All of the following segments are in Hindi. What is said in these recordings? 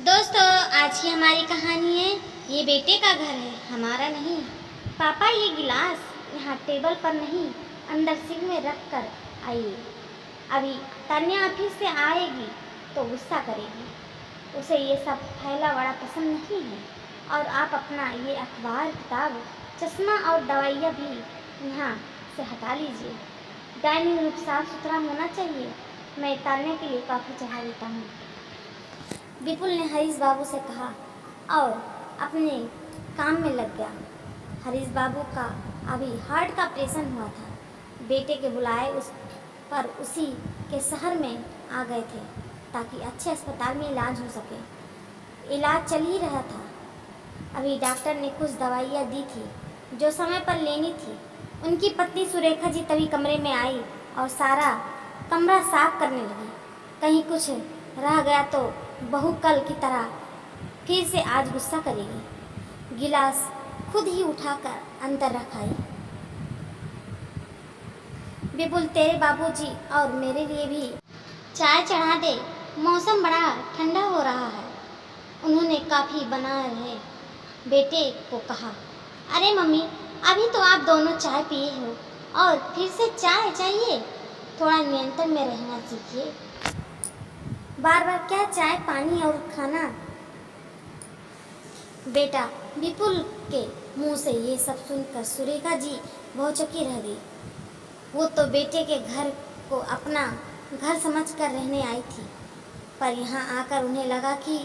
दोस्तों, आज की हमारी कहानी है ये बेटे का घर है, हमारा नहीं। पापा, ये गिलास यहाँ टेबल पर नहीं, अंदर सिंक में रख कर आइए। अभी तान्या ऑफिस से आएगी तो गुस्सा करेगी। उसे ये सब फैला बड़ा पसंद नहीं है। और आप अपना ये अखबार, किताब, चश्मा और दवाइयाँ भी यहाँ से हटा लीजिए। डाइनिंग रूम साफ सुथरा होना चाहिए। मैं तान्या के लिए कॉफ़ी चढ़ा देता हूँ। विपुल ने हरीश बाबू से कहा और अपने काम में लग गया। हरीश बाबू का अभी हार्ट का ऑपरेशन हुआ था। बेटे के बुलाए उसी के शहर में आ गए थे ताकि अच्छे अस्पताल में इलाज हो सके। इलाज चल ही रहा था। अभी डॉक्टर ने कुछ दवाइयाँ दी थी जो समय पर लेनी थी। उनकी पत्नी सुरेखा जी तभी कमरे में आई और सारा कमरा साफ करने लगी। कहीं कुछ रह गया तो बहू कल की तरह फिर से आज गुस्सा करेगी। गिलास खुद ही उठाकर अंदर रख आई। विपुल, तेरे बाबूजी और मेरे लिए भी चाय चढ़ा दे, मौसम बड़ा ठंडा हो रहा है। उन्होंने काफ़ी बना रहे बेटे को कहा। अरे मम्मी, अभी तो आप दोनों चाय पिए हो और फिर से चाय चाहिए? थोड़ा नियंत्रण में रहना सीखिए। बार बार क्या चाय, पानी और खाना। बेटा, विपुल के मुंह से ये सब सुनकर सुरेखा जी भौचक्की रह गई। वो तो बेटे के घर को अपना घर समझकर रहने आई थी, पर यहाँ आकर उन्हें लगा कि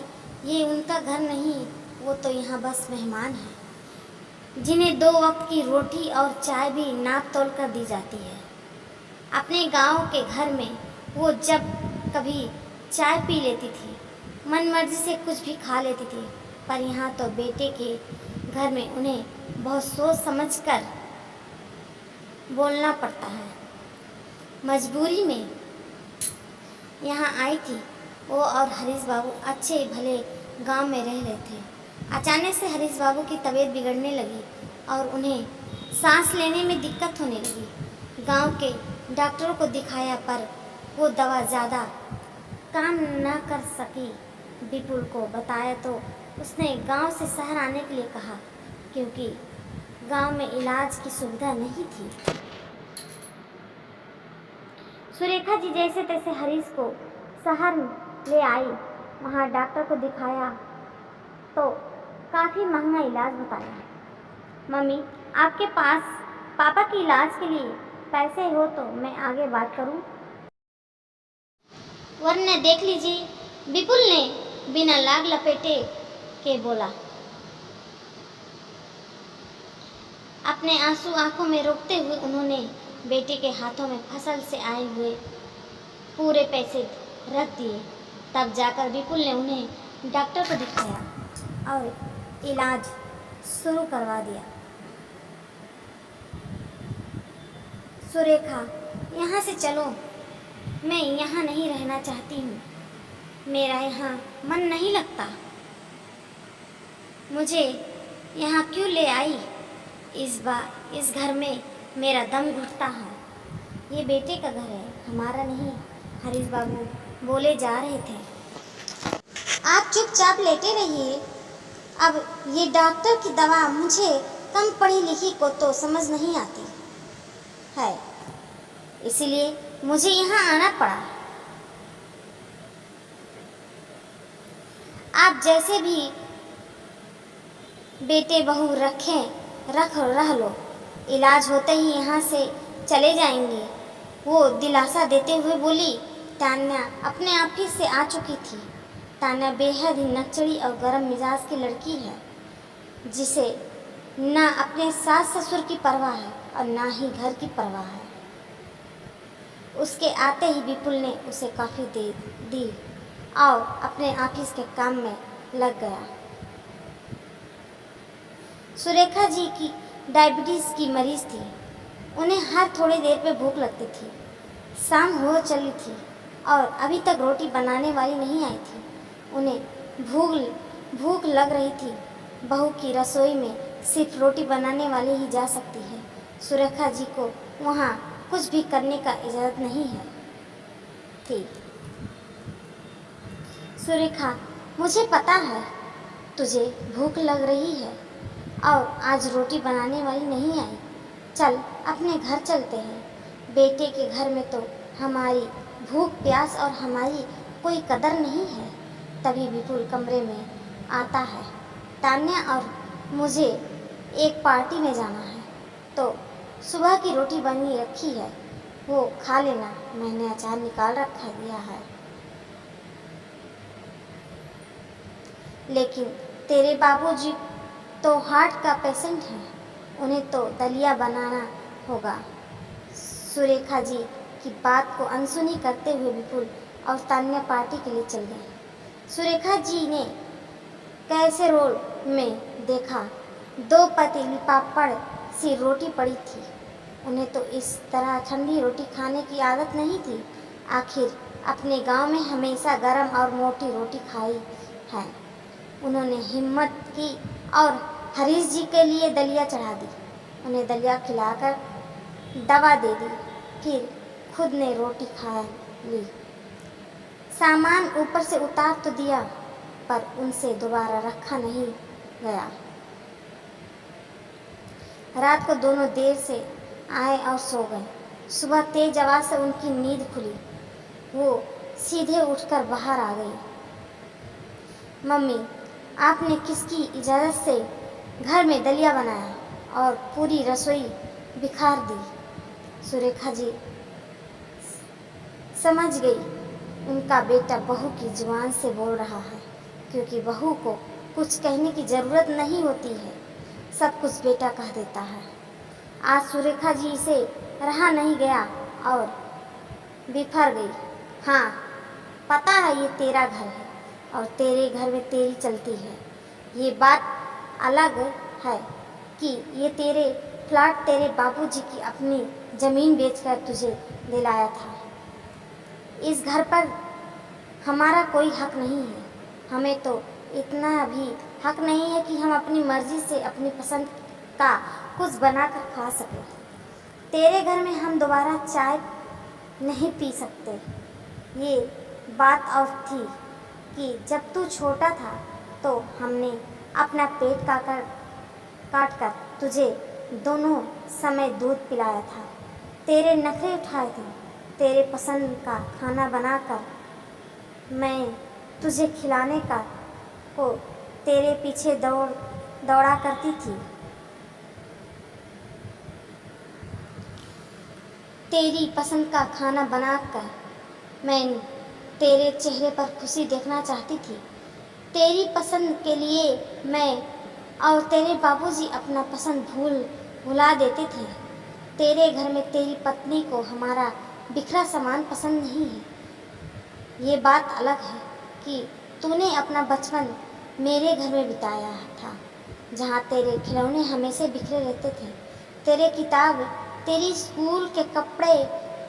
ये उनका घर नहीं, वो तो यहाँ बस मेहमान है जिन्हें 2 वक्त की रोटी और चाय भी नाप तोल कर दी जाती है। अपने गांव के घर में वो जब कभी चाय पी लेती थी, मन मर्जी से कुछ भी खा लेती थी, पर यहाँ तो बेटे के घर में उन्हें बहुत सोच समझकर बोलना पड़ता है। मजबूरी में यहाँ आई थी वो और हरीश बाबू अच्छे भले गांव में रह रहे थे। अचानक से हरीश बाबू की तबीयत बिगड़ने लगी और उन्हें सांस लेने में दिक्कत होने लगी। गांव के डॉक्टरों को दिखाया पर वो दवा ज़्यादा काम न कर सकी। विपुल को बताया तो उसने गांव से शहर आने के लिए कहा, क्योंकि गांव में इलाज की सुविधा नहीं थी। सुरेखा जी जैसे तैसे हरीश को शहर ले आई। वहां डॉक्टर को दिखाया तो काफ़ी महंगा इलाज बताया। मम्मी, आपके पास पापा के इलाज के लिए पैसे हो तो मैं आगे बात करूं, वरना देख लीजिए, विपुल ने बिना लाग लपेटे के बोला। अपने आंसू आंखों में रोकते हुए उन्होंने बेटे के हाथों में फसल से आए हुए पूरे पैसे रख दिए। तब जाकर विपुल ने उन्हें डॉक्टर को दिखाया और इलाज शुरू करवा दिया। सुरेखा, यहाँ से चलो, मैं यहाँ नहीं रहना चाहती हूँ। मेरा यहाँ मन नहीं लगता। मुझे यहाँ क्यों ले आई? इस बार इस घर में मेरा दम घुटता है। ये बेटे का घर है, हमारा नहीं, हरीश बाबू बोले जा रहे थे। आप चुपचाप लेटे रहिए। अब ये डॉक्टर की दवा मुझे कम पढ़ी लिखी को तो समझ नहीं आती है, इसीलिए मुझे यहाँ आना पड़ा। आप जैसे भी बेटे बहू रह लो, इलाज होते ही यहाँ से चले जाएंगे, वो दिलासा देते हुए बोली। तान्या अपने ऑफिस से आ चुकी थी। तान्या बेहद ही नकचड़ी और गर्म मिजाज की लड़की है, जिसे ना अपने सास ससुर की परवाह है और ना ही घर की परवाह है। उसके आते ही विपुल ने उसे कॉफ़ी दे दी और अपने ऑफिस के काम में लग गया। सुरेखा जी की डायबिटीज़ की मरीज़ थी। उन्हें हर थोड़ी देर पे भूख लगती थी। शाम हो चली थी और अभी तक रोटी बनाने वाली नहीं आई थी। उन्हें भूख लग रही थी। बहू की रसोई में सिर्फ रोटी बनाने वाली ही जा सकती है। सुरेखा जी को वहाँ कुछ भी करने का इजाज़त नहीं है थी। सुरेखा मुझे पता है तुझे भूख लग रही है और आज रोटी बनाने वाली नहीं आई। चल अपने घर चलते हैं। बेटे के घर में तो हमारी भूख प्यास और हमारी कोई कदर नहीं है। तभी विपुल कमरे में आता है। तान्या और मुझे एक पार्टी में जाना है, तो सुबह की रोटी बनी रखी है, वो खा लेना। मैंने अचार निकाल रखा दिया है। लेकिन तेरे बाबूजी तो हार्ट का पेशेंट हैं, उन्हें तो दलिया बनाना होगा। सुरेखा जी की बात को अनसुनी करते हुए विपुल और तान्या पार्टी के लिए चल गए। सुरेखा जी ने कैसेरोल में देखा 2 पतीली पापड़ सी रोटी पड़ी थी। उन्हें तो इस तरह ठंडी रोटी खाने की आदत नहीं थी। आखिर अपने गांव में हमेशा गरम और मोटी रोटी खाई है। उन्होंने हिम्मत की और हरीश जी के लिए दलिया चढ़ा दी। उन्हें दलिया खिलाकर दवा दे दी, फिर खुद ने रोटी खा ली। सामान ऊपर से उतार तो दिया, पर उनसे दोबारा रखा नहीं गया। रात को दोनों देर से आए और सो गए। सुबह तेज आवाज से उनकी नींद खुली। वो सीधे उठकर बाहर आ गई। मम्मी, आपने किसकी इजाज़त से घर में दलिया बनाया और पूरी रसोई बिखार दी? सुरेखा जी समझ गई उनका बेटा बहू की जुबान से बोल रहा है, क्योंकि बहू को कुछ कहने की ज़रूरत नहीं होती है, सब कुछ बेटा कह देता है। आज सुरेखा जी से रहा नहीं गया और बिफर गई। हाँ, पता है ये तेरा घर है और तेरे घर में तेरी चलती है। ये बात अलग है कि ये तेरे फ्लैट तेरे बाबूजी की अपनी ज़मीन बेचकर तुझे दिलाया था। इस घर पर हमारा कोई हक नहीं है। हमें तो इतना भी हक नहीं है कि हम अपनी मर्जी से अपनी पसंद का कुछ बनाकर खा सकें। तेरे घर में हम दोबारा चाय नहीं पी सकते। ये बात और थी कि जब तू छोटा था तो हमने अपना पेट काट कर तुझे दोनों समय दूध पिलाया था, तेरे नखरे उठाए थे, तेरे पसंद का खाना बनाकर मैं तुझे खिलाने का को तेरे पीछे दौड़ा करती थी। तेरी पसंद का खाना बनाकर मैं तेरे चेहरे पर खुशी देखना चाहती थी। तेरी पसंद के लिए मैं और तेरे बाबूजी अपना पसंद भुला देते थे। तेरे घर में तेरी पत्नी को हमारा बिखरा सामान पसंद नहीं है। ये बात अलग है कि तूने अपना बचपन मेरे घर में बिताया था, जहाँ तेरे खिलौने हमेशा बिखरे रहते थे, तेरे किताब, तेरी स्कूल के कपड़े,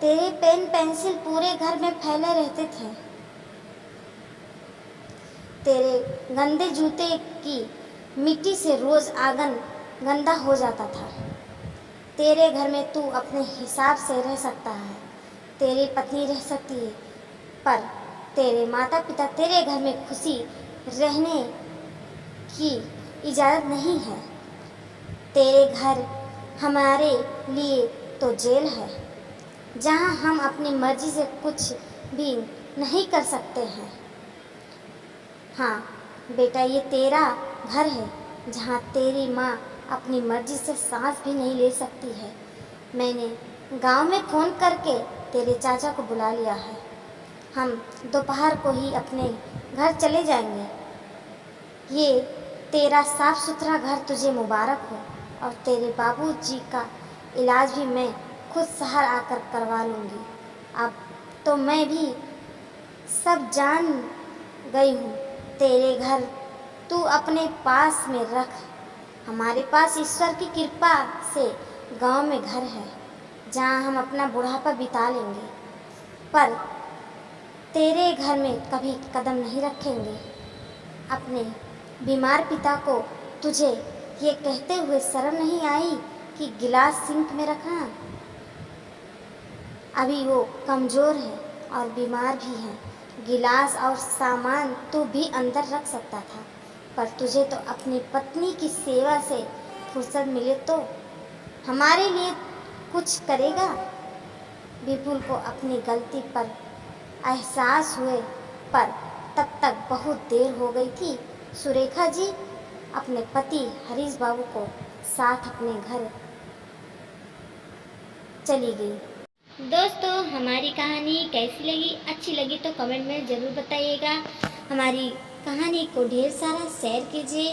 तेरे पेन पेंसिल पूरे घर में फैले रहते थे। तेरे गंदे जूते की मिट्टी से रोज़ आंगन गंदा हो जाता था। तेरे घर में तू अपने हिसाब से रह सकता है, तेरी पत्नी रह सकती है, पर तेरे माता पिता तेरे घर में खुशी रहने की इजाज़त नहीं है। तेरे घर हमारे लिए तो जेल है, जहाँ हम अपनी मर्जी से कुछ भी नहीं कर सकते हैं। हाँ बेटा, ये तेरा घर है, जहाँ तेरी माँ अपनी मर्जी से सांस भी नहीं ले सकती है। मैंने गांव में फ़ोन करके तेरे चाचा को बुला लिया है। हम दोपहर को ही अपने घर चले जाएंगे। ये तेरा साफ सुथरा घर तुझे मुबारक हो, और तेरे बाबूजी का इलाज भी मैं खुद शहर आकर करवा लूँगी। अब तो मैं भी सब जान गई हूँ। तेरे घर तू अपने पास में रख। हमारे पास ईश्वर की कृपा से गांव में घर है, जहाँ हम अपना बुढ़ापा बिता लेंगे, पर तेरे घर में कभी कदम नहीं रखेंगे। अपने बीमार पिता को तुझे ये कहते हुए शर्म नहीं आई कि गिलास सिंक में रखना? अभी वो कमज़ोर है और बीमार भी है, गिलास और सामान तू भी अंदर रख सकता था, पर तुझे तो अपनी पत्नी की सेवा से फुर्सत मिले तो हमारे लिए कुछ करेगा। विपुल को अपनी गलती पर एहसास हुए, पर तब तक बहुत देर हो गई थी। सुरेखा जी अपने पति हरीश बाबू को साथ अपने घर चली गई। दोस्तों, हमारी कहानी कैसी लगी? अच्छी लगी तो कमेंट में ज़रूर बताइएगा। हमारी कहानी को ढेर सारा शेयर कीजिए।